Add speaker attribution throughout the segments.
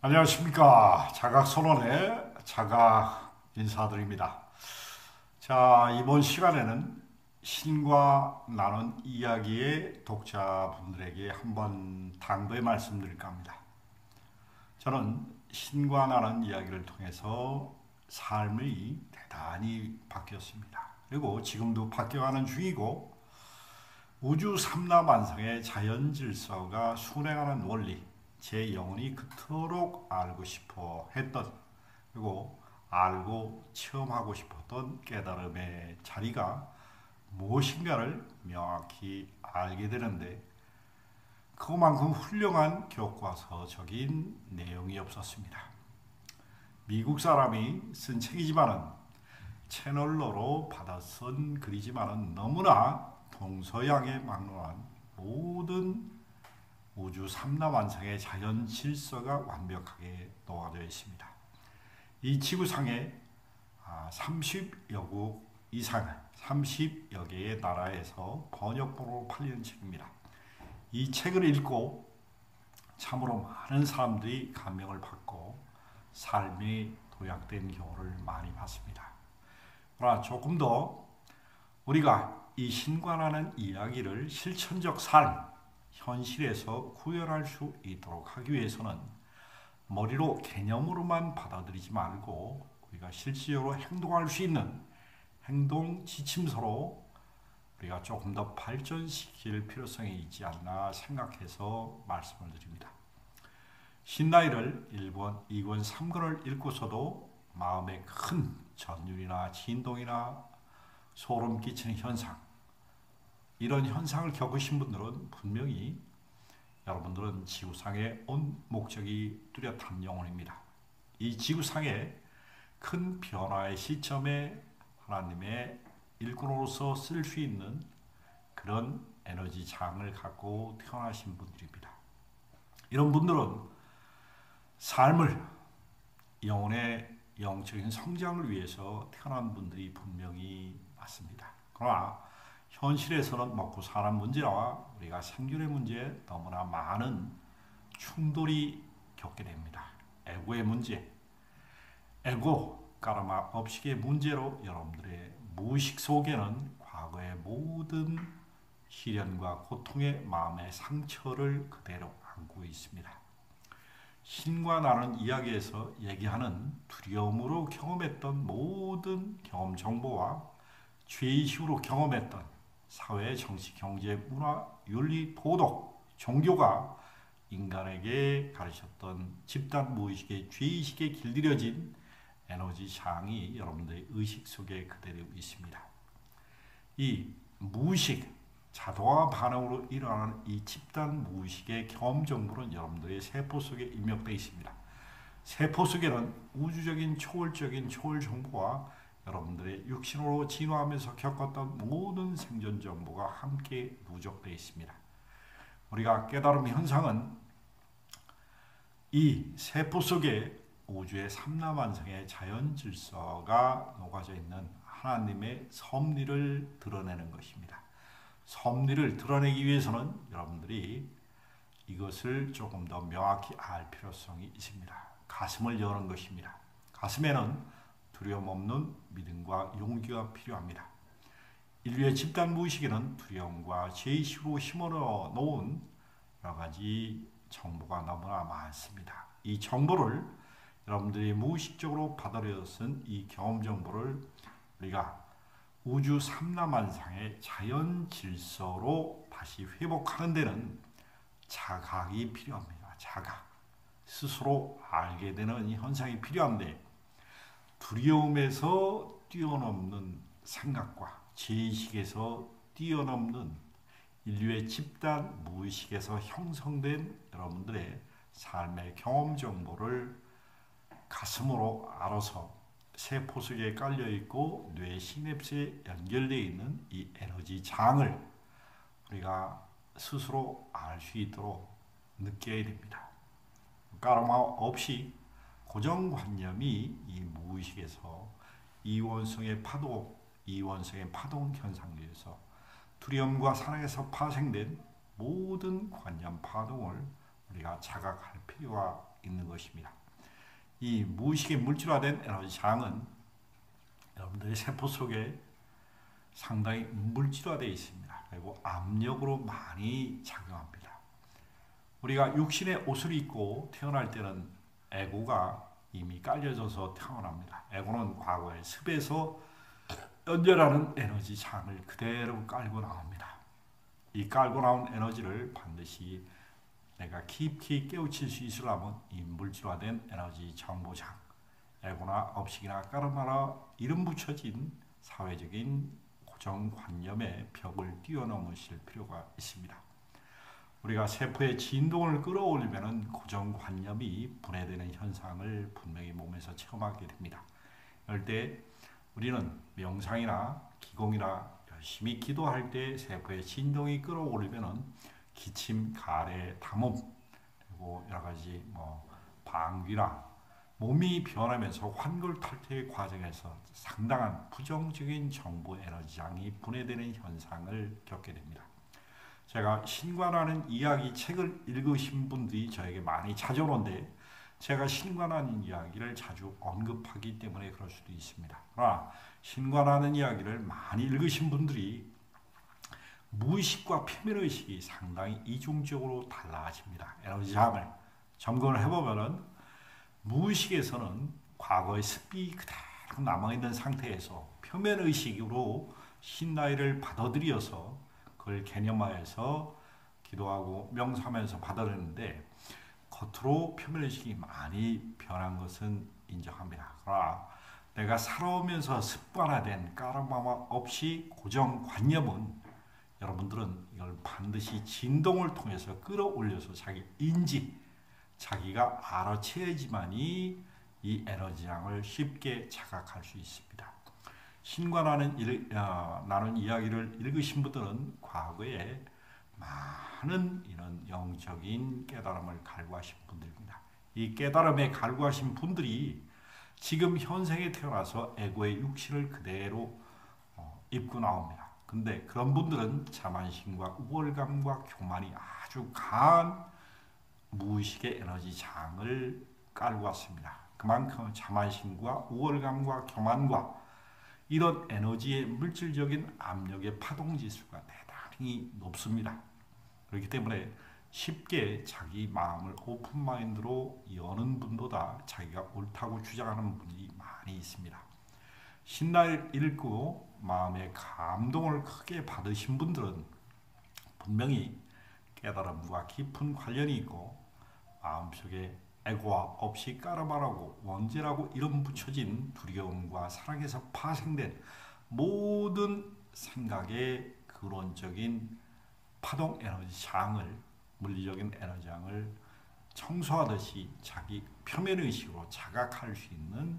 Speaker 1: 안녕하십니까. 자각선언의 자각 인사드립니다. 자, 이번 시간에는 신과 나눈 이야기의 독자분들에게 한번 당부의 말씀드릴까 합니다. 저는 신과 나눈 이야기를 통해서 삶이 대단히 바뀌었습니다. 그리고 지금도 바뀌어가는 중이고, 우주 삼라만상의 자연 질서가 순행하는 원리, 제 영혼이 그토록 알고 싶어 했던, 그리고 알고 체험하고 싶었던 깨달음의 자리가 무엇인가를 명확히 알게 되는데, 그만큼 훌륭한 교과서적인 내용이 없었습니다. 미국 사람이 쓴 책이지만은, 채널러로 받아 쓴 글이지만은 너무나 동서양에 막론한 모든 우주 삼라만상의 자연 질서가 완벽하게 녹아져 있습니다. 이 지구상에 30여 국 이상, 30여 개의 나라에서 번역본으로 팔리는 책입니다. 이 책을 읽고 참으로 많은 사람들이 감명을 받고 삶이 도약된 경우를 많이 봤습니다. 그러나 조금 더 우리가 이 신관하는 이야기를 실천적 삶, 현실에서 구현할 수 있도록 하기 위해서는 머리로 개념으로만 받아들이지 말고 우리가 실질적으로 행동할 수 있는 행동 지침서로 우리가 조금 더 발전시킬 필요성이 있지 않나 생각해서 말씀을 드립니다. 신라이를 1권, 2권, 3권을 읽고서도 마음에 큰 전율이나 진동이나 소름 끼치는 현상, 이런 현상을 겪으신 분들은 분명히 여러분들은 지구상에 온 목적이 뚜렷한 영혼입니다. 이 지구상에 큰 변화의 시점에 하나님의 일꾼으로서 쓸 수 있는 그런 에너지 장을 갖고 태어나신 분들입니다. 이런 분들은 삶을, 영혼의 영적인 성장을 위해서 태어난 분들이 분명히 맞습니다. 그러나 현실에서는 먹고 사는 문제와 우리가 생존의 문제에 너무나 많은 충돌이 겪게 됩니다. 에고의 문제, 에고, 까르마, 업식의 문제로 여러분들의 무의식 속에는 과거의 모든 시련과 고통의 마음의 상처를 그대로 안고 있습니다. 신과 나는 이야기에서 얘기하는 두려움으로 경험했던 모든 경험 정보와 죄의식으로 경험했던 사회, 정치, 경제, 문화, 윤리, 도덕, 종교가 인간에게 가르쳤던 집단 무의식의 죄의식에 길들여진 에너지 장이 여러분들의 의식 속에 그대로 있습니다. 이 무의식, 자동화 반응으로 일어나는 이 집단 무의식의 경험 정보는 여러분들의 세포 속에 입력되어 있습니다. 세포 속에는 우주적인 초월적인 초월 정보와 여러분들의 육신으로 진화하면서 겪었던 모든 생존 정보가 함께 누적되어 있습니다. 우리가 깨달음 현상은 이 세포 속에 우주의 삼라만상의 자연 질서가 녹아져 있는 하나님의 섭리를 드러내는 것입니다. 섭리를 드러내기 위해서는 여러분들이 이것을 조금 더 명확히 알 필요성이 있습니다. 가슴을 여는 것입니다. 가슴에는 두려움 없는 믿음과 용기가 필요합니다. 인류의 집단 무의식에는 두려움과 죄의식으로 심어넣어 놓은 여러 가지 정보가 너무나 많습니다. 이 정보를 여러분들이 무의식적으로 받아들여쓴 이 경험 정보를 우리가 우주 삼라만상의 자연 질서로 다시 회복하는 데는 자각이 필요합니다. 자각. 스스로 알게 되는 이 현상이 필요한데, 두려움에서 뛰어넘는 생각과 죄의식에서 뛰어넘는 인류의 집단 무의식에서 형성된 여러분들의 삶의 경험 정보를 가슴으로 알아서 세포 속에 깔려있고 뇌 시냅스에 연결되어 있는 이 에너지 장을 우리가 스스로 알 수 있도록 느껴야 됩니다. 까르마 없이 고정관념이 이 무의식에서 이원성의 파동 현상에서 두려움과 사랑에서 파생된 모든 관념 파동을 우리가 자각할 필요가 있는 것입니다. 이 무의식의 물질화된 에너지 장은 여러분들의 세포 속에 상당히 물질화되어 있습니다. 그리고 압력으로 많이 작용합니다. 우리가 육신의 옷을 입고 태어날 때는 에고가 이미 깔려져서 태어납니다. 에고는 과거의 습에서 연결하는 에너지 장을 그대로 깔고 나옵니다. 이 깔고 나온 에너지를 반드시 내가 깊이 깨우칠 수 있으려면 이 물질화된 에너지 정보장, 에고나 업식이나 까르마나 이름 붙여진 사회적인 고정관념의 벽을 뛰어넘으실 필요가 있습니다. 우리가 세포의 진동을 끌어올리면 고정관념이 분해되는 현상을 분명히 몸에서 체험하게 됩니다. 이럴 때 우리는 명상이나 기공이나 열심히 기도할 때 세포의 진동이 끌어올리면 기침, 가래, 담음 그리고 여러 가지 방귀나 몸이 변하면서 환골탈태 과정에서 상당한 부정적인 정보 에너지장이 분해되는 현상을 겪게 됩니다. 제가 신관하는 이야기 책을 읽으신 분들이 저에게 많이 찾아오는데 제가 신관하는 이야기를 자주 언급하기 때문에 그럴 수도 있습니다. 그러나 신관하는 이야기를 많이 읽으신 분들이 무의식과 표면의식이 상당히 이중적으로 달라집니다. 에너지장을 점검을 해보면 무의식에서는 과거의 습이 그대로 남아있는 상태에서 표면의식으로 신나이를 받아들여서 그걸 개념화해서 기도하고 명상하면서 받아들이는데 겉으로 표면의식이 많이 변한 것은 인정합니다. 그러나 내가 살아오면서 습관화된 까르마마 없이 고정관념은 여러분들은 이걸 반드시 진동을 통해서 끌어올려서 자기 인지, 자기가 알아채야지만이 이 에너지량을 쉽게 자각할 수 있습니다. 신관하는 나는 이야기를 읽으신 분들은 과거에 많은 이런 영적인 깨달음을 갈구하신 분들입니다. 이 깨달음에 갈구하신 분들이 지금 현생에 태어나서 에고의 육신을 그대로 입고 나옵니다. 근데 그런 분들은 자만심과 우월감과 교만이 아주 강한 무의식의 에너지 장을 깔고 왔습니다. 그만큼 자만심과 우월감과 교만과 이런 에너지의 물질적인 압력의 파동지수가 대단히 높습니다. 그렇기 때문에 쉽게 자기 마음을 오픈마인드로 여는 분보다 자기가 옳다고 주장하는 분이 많이 있습니다. 신라를 읽고 마음의 감동을 크게 받으신 분들은 분명히 깨달음과 깊은 관련이 있고 마음속에 에고와 없이 까르마라고 원죄라고 이름 붙여진 두려움과 사랑에서 파생된 모든 생각의 근원적인 파동 에너지 장을 물리적인 에너지 장을 청소하듯이 자기 표면의식으로 자각할 수 있는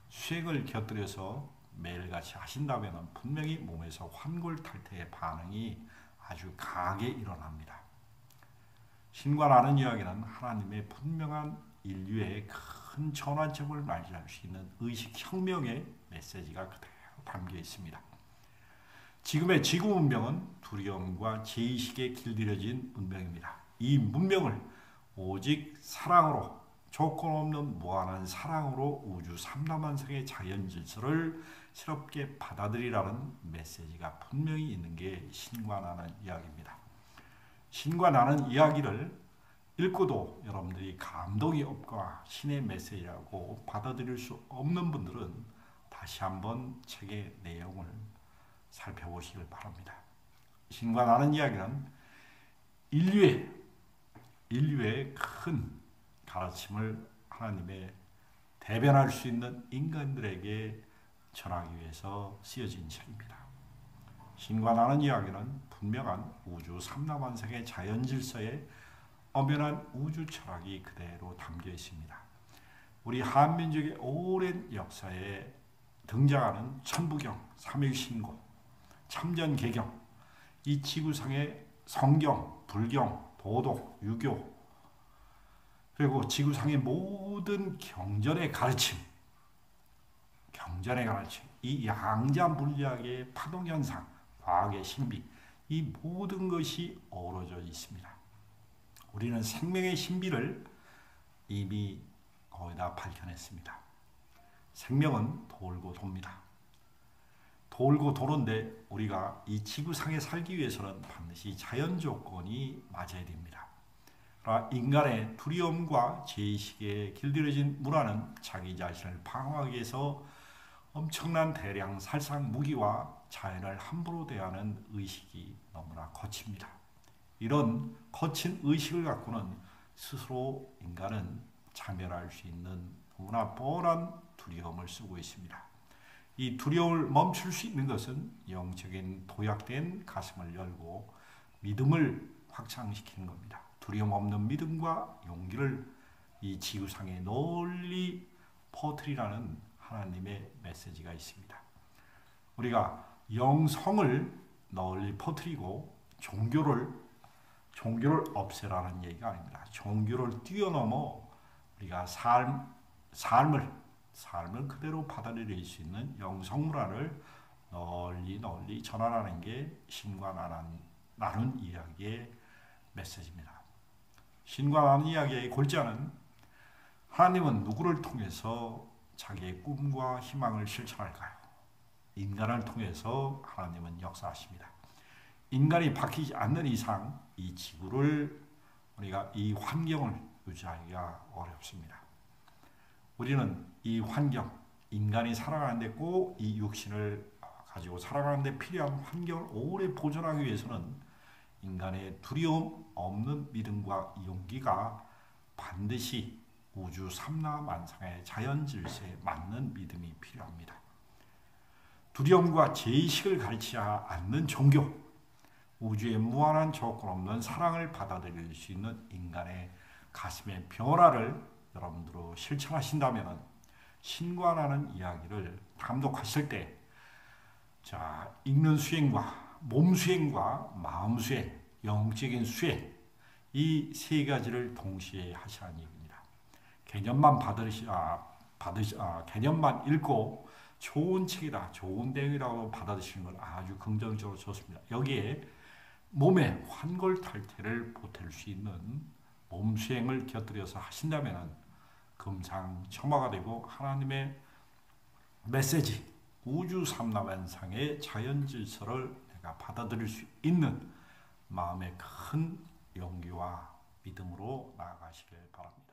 Speaker 1: 수행을 곁들여서 매일같이 하신다면 분명히 몸에서 환골탈태의 반응이 아주 강하게 일어납니다. 신관하는 이야기는 하나님의 분명한 인류의 큰 전환점을 맞이할 수 있는 의식혁명의 메시지가 그대로 담겨 있습니다. 지금의 지구 문명은 두려움과 제의식에 길들여진 문명입니다. 이 문명을 오직 사랑으로 조건 없는 무한한 사랑으로 우주 삼라만상의 자연 질서를 새롭게 받아들이라는 메시지가 분명히 있는 게 신관하는 이야기입니다. 신관하는 이야기를 읽고도 여러분들이 감동이 없거나 신의 메시지라고 받아들일 수 없는 분들은 다시 한번 책의 내용을 살펴보시길 바랍니다. 신관하는 이야기는 인류의 큰 가르침을 하나님의 대변할 수 있는 인간들에게 전하기 위해서 쓰여진 책입니다. 신관하는 이야기는 분명한 우주 삼라만상의 자연 질서에 엄연한 우주 철학이 그대로 담겨 있습니다. 우리 한민족의 오랜 역사에 등장하는 천부경, 삼일신고, 참전개경, 이 지구상의 성경, 불경, 도덕, 유교, 그리고 지구상의 모든 경전의 가르침, 이 양자 물리학의 파동현상, 과학의 신비, 이 모든 것이 어우러져 있습니다. 우리는 생명의 신비를 이미 거의 다 밝혀냈습니다. 생명은 돌고 돕니다. 돌고 도는데 우리가 이 지구상에 살기 위해서는 반드시 자연 조건이 맞아야 됩니다. 그러나 인간의 두려움과 죄의식에 길들여진 문화는 자기 자신을 방어하기 위해서 엄청난 대량 살상 무기와 자연을 함부로 대하는 의식이 너무나 거칩니다. 이런 거친 의식을 갖고는 스스로 인간은 자멸할 수 있는 너무나 뻔한 두려움을 쓰고 있습니다. 이 두려움을 멈출 수 있는 것은 영적인 도약된 가슴을 열고 믿음을 확장시키는 겁니다. 두려움 없는 믿음과 용기를 이 지구상에 널리 퍼뜨리라는 하나님의 메시지가 있습니다. 우리가 영성을 널리 퍼뜨리고 종교를 없애라는 얘기가 아닙니다. 종교를 뛰어넘어 우리가 삶을 그대로 받아들일 수 있는 영성문화를 널리 전하라는 게 신과 나눈 이야기의 메시지입니다. 신과 나눈 이야기의 골자는 하나님은 누구를 통해서 자기의 꿈과 희망을 실천할까요? 인간을 통해서 하나님은 역사하십니다. 인간이 바뀌지 않는 이상 이 지구를 우리가 이 환경을 유지하기가 어렵습니다. 우리는 이 환경, 인간이 살아가는데 꼭 이 육신을 가지고 살아가는데 필요한 환경을 오래 보존하기 위해서는 인간의 두려움 없는 믿음과 용기가 반드시 우주 삼라만상의 자연 질서에 맞는 믿음이 필요합니다. 두려움과 죄의식을 가르치지 않는 종교, 우주의 무한한 조건 없는 사랑을 받아들일 수 있는 인간의 가슴의 변화를 여러분들로 실천하신다면 신과 나는 이야기를 감독하실 때 읽는 수행과 몸 수행과 마음 수행, 영적인 수행 이 세 가지를 동시에 하시라는 얘기입니다. 개념만 읽고 좋은 책이다, 좋은 내용이라고 받아들이시는 건 아주 긍정적으로 좋습니다. 여기에 몸의 환골탈태를 보탤 수 있는 몸 수행을 곁들여서 하신다면 금상첨화가 되고 하나님의 메시지, 우주 삼라만상의 자연 질서를 내가 받아들일 수 있는 마음의 큰 용기와 믿음으로 나아가시길 바랍니다.